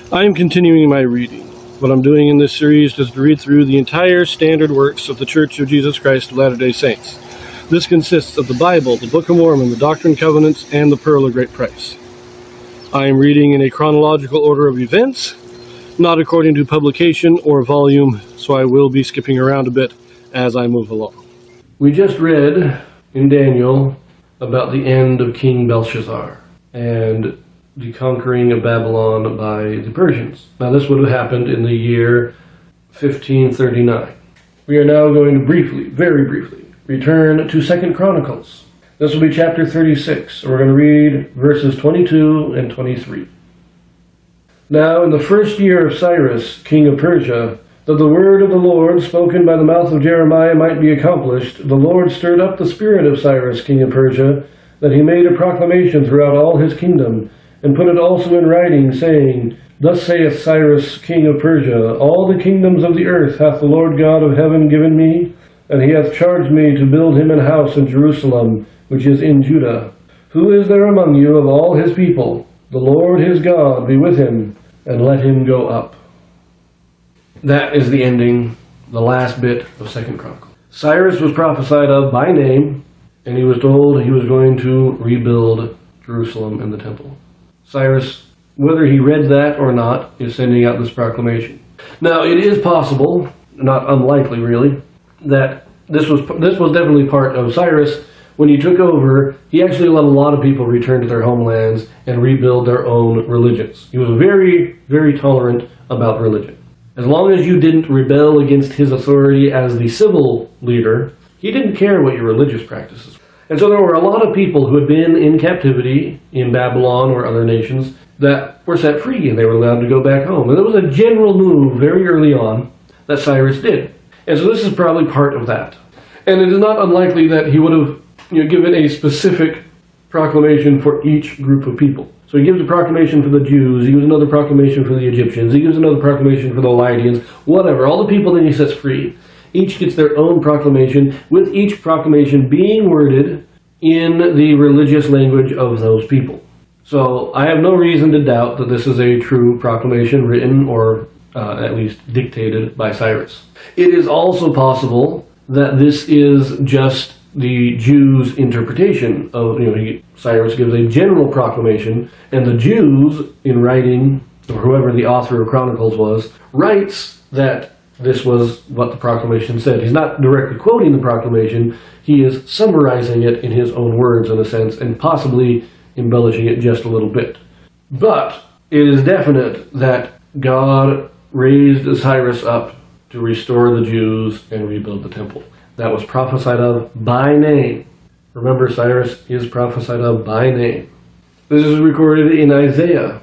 I am continuing my reading. What I'm doing in this series is to read through the entire standard works of the Church of Jesus Christ of Latter-day Saints. This consists of the Bible, the Book of Mormon, the Doctrine and Covenants, and the Pearl of Great Price. I am reading in a chronological order of events, not according to publication or volume, so I will be skipping around a bit as I move along. We just read in Daniel about the end of King Belshazzar and the conquering of Babylon by the Persians. Now this would have happened in the year 1539. We are now going to briefly, very briefly, return to 2 Chronicles. This will be chapter 36. We're going to read verses 22 and 23. Now in the first year of Cyrus, king of Persia, that the word of the Lord spoken by the mouth of Jeremiah might be accomplished, the Lord stirred up the spirit of Cyrus, king of Persia, that he made a proclamation throughout all his kingdom, and put it also in writing, saying, Thus saith Cyrus, king of Persia, All the kingdoms of the earth hath the Lord God of heaven given me, and he hath charged me to build him an house in Jerusalem, which is in Judah. Who is there among you of all his people? The Lord his God be with him, and let him go up. That is the ending, the last bit of 2 Chronicles. Cyrus was prophesied of by name, and he was told he was going to rebuild Jerusalem and the temple. Cyrus, whether he read that or not, is sending out this proclamation. Now, it is possible, not unlikely really, that this was definitely part of Cyrus. When he took over, he actually let a lot of people return to their homelands and rebuild their own religions. He was very, very tolerant about religion. As long as you didn't rebel against his authority as the civil leader, he didn't care what your religious practices were. And so there were a lot of people who had been in captivity in Babylon or other nations that were set free, and they were allowed to go back home. And there was a general move very early on that Cyrus did. And so this is probably part of that. And it is not unlikely that he would have given a specific proclamation for each group of people. So he gives a proclamation for the Jews, he gives another proclamation for the Egyptians, he gives another proclamation for the Chaldeans, whatever. All the people that he sets free, each gets their own proclamation, with each proclamation being worded in the religious language of those people. So I have no reason to doubt that this is a true proclamation written or at least dictated by Cyrus. It is also possible that this is just the Jews' interpretation of, Cyrus gives a general proclamation, and the Jews, in writing, or whoever the author of Chronicles was, writes that this was what the proclamation said. He's not directly quoting the proclamation, he is summarizing it in his own words, in a sense, and possibly embellishing it just a little bit. But it is definite that God raised Cyrus up to restore the Jews and rebuild the temple. That was prophesied of by name. Remember, Cyrus is prophesied of by name. This is recorded in Isaiah,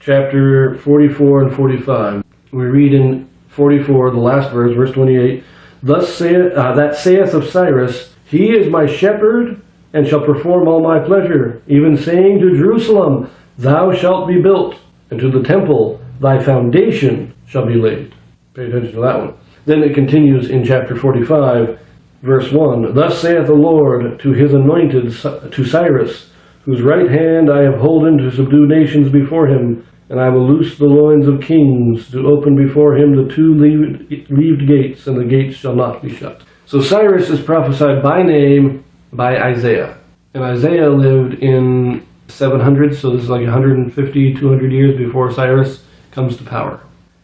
chapter 44 and 45. We read in 44, the last verse, verse 28, that saith of Cyrus, He is my shepherd, and shall perform all my pleasure, even saying to Jerusalem, Thou shalt be built, and to the temple thy foundation shall be laid. Pay attention to that one. Then it continues in chapter 45, verse 1, Thus saith the Lord to his anointed, to Cyrus, whose right hand I have holden to subdue nations before him, and I will loose the loins of kings, to open before him the two leaved gates, and the gates shall not be shut. So Cyrus is prophesied by name by Isaiah. And Isaiah lived in 700, so this is like 150, 200 years before Cyrus comes to power.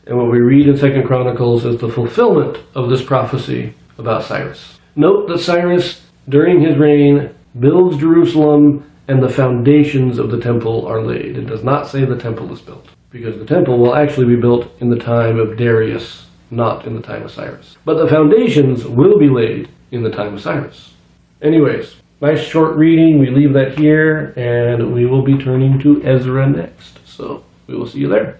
And what we read in 2 Chronicles is the fulfillment of this prophecy about Cyrus. Note that Cyrus, during his reign, builds Jerusalem, and the foundations of the temple are laid. It does not say the temple is built, because the temple will actually be built in the time of Darius, not in the time of Cyrus. But the foundations will be laid in the time of Cyrus. Anyways, nice short reading. We leave that here, and we will be turning to Ezra next. So we will see you there.